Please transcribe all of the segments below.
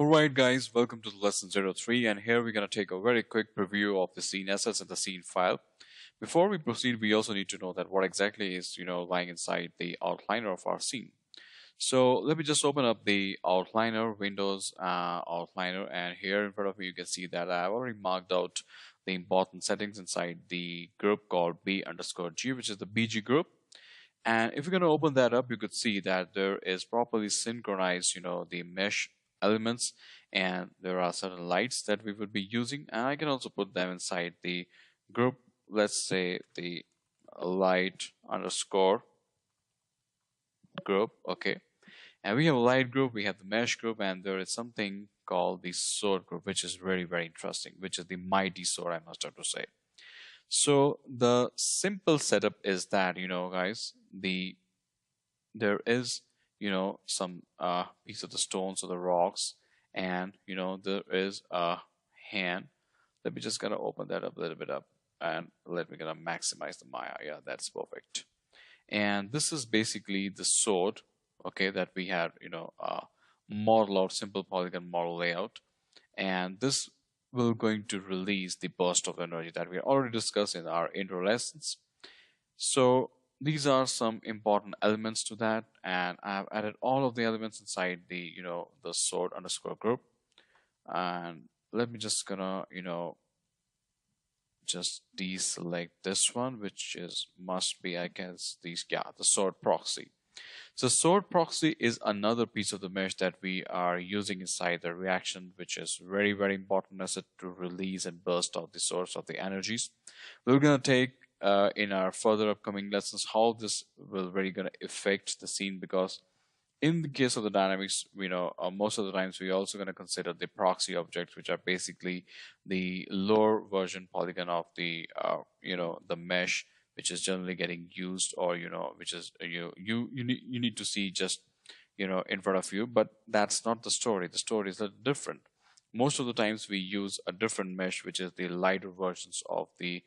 Alright guys, welcome to the lesson 03, and here we're going to take a very quick preview of the scene assets and the scene file. Before we proceed, we also need to know that what exactly is lying inside the outliner of our scene. So let me just open up the outliner, Windows outliner, and here in front of me you can see that I've already marked out the important settings inside the group called B_G, which is the BG group. And if you're going to open that up, you could see that there is properly synchronized, the mesh elements, and there are certain lights that we would be using. And I can also put them inside the group. Let's say the light underscore group. Okay. And we have a light group, we have the mesh group, and there is something called the sword group, which is very, very interesting, which is the mighty sword, I must have to say. So the simple setup is that, guys, there is, some piece of the stones or the rocks, and, there is a hand. Let me just kind of open that up a little bit up, and let me kind of maximize the Maya. Yeah, that's perfect. And this is basically the sword, okay, that we had, model out, simple polygon model layout. And this will going to release the burst of energy that we already discussed in our intro lessons. So these are some important elements to that, and I've added all of the elements inside the the sword underscore group. And let me just gonna just deselect this one, which is must be, I guess, the sword proxy. So sword proxy is another piece of the mesh that we are using inside the reaction, which is very, very important as it to release and burst out the source of the energies. We're going to take in our further upcoming lessons how this will very going to affect the scene, because in the case of the dynamics, most of the times we're also going to consider the proxy objects, which are basically the lower version polygon of the the mesh, which is generally getting used, or which is you need to see just in front of you. But that's not the story. The story is a little different. Most of the times we use a different mesh, which is the lighter versions of the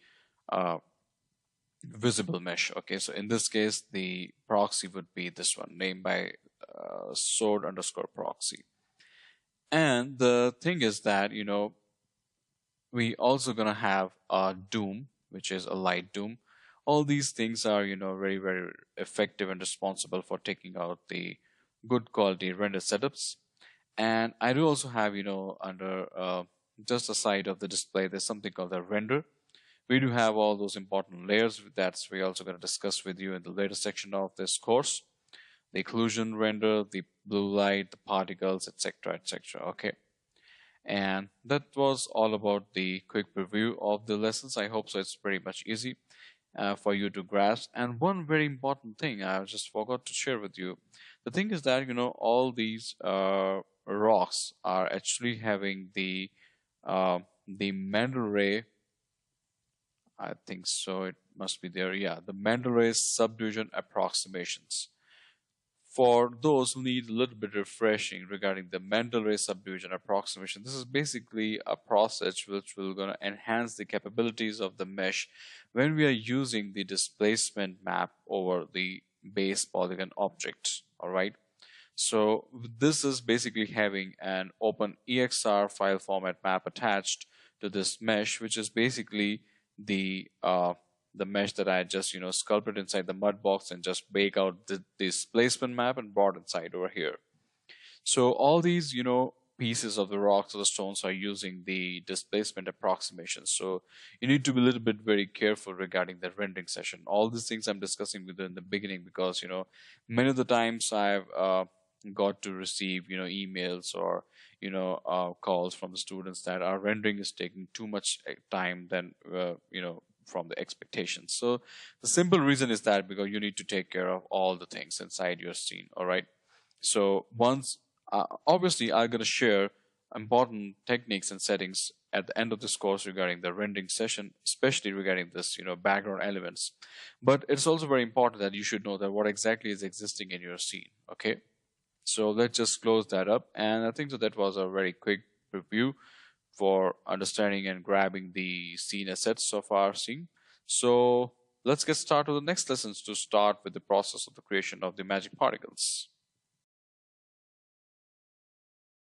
visible mesh. Okay, so in this case the proxy would be this one, named by sword underscore proxy. And the thing is that we also gonna have a doom, which is a light doom. All these things are very, very effective and responsible for taking out the good quality render setups. And I do also have under just the side of the display, there's something called the render. We do have all those important layers that's we also going to discuss with you in the later section of this course: the occlusion render, the blue light, the particles, etc., etc. Okay. And that was all about the quick preview of the lessons. I hope so. It's pretty much easy for you to grasp. And one very important thing I just forgot to share with you. The thing is that all these rocks are actually having the Mendel ray. I think so. It must be there. Yeah, the Mendel ray subdivision approximations. For those who need a little bit refreshing regarding the Mendel ray subdivision approximation, this is basically a process which will going to enhance the capabilities of the mesh when we are using the displacement map over the base polygon object. All right. So this is basically having an open EXR file format map attached to this mesh, which is basically the mesh that I just sculpted inside the mud box and just bake out the displacement map and brought inside over here. So all these pieces of the rocks or the stones are using the displacement approximation. So you need to be a little bit very careful regarding the rendering session. All these things I'm discussing with you in the beginning, because many of the times I've got to receive emails or calls from the students that our rendering is taking too much time than from the expectations. So the simple reason is that because you need to take care of all the things inside your scene. All right. So once obviously I'm going to share important techniques and settings at the end of this course regarding the rendering session, especially regarding this background elements. But it's also very important that you should know that what exactly is existing in your scene. Okay. So let's just close that up. And I think that was a very quick review for understanding and grabbing the scene assets of our scene. So let's get started with the next lessons to start with the process of the creation of the magic particles.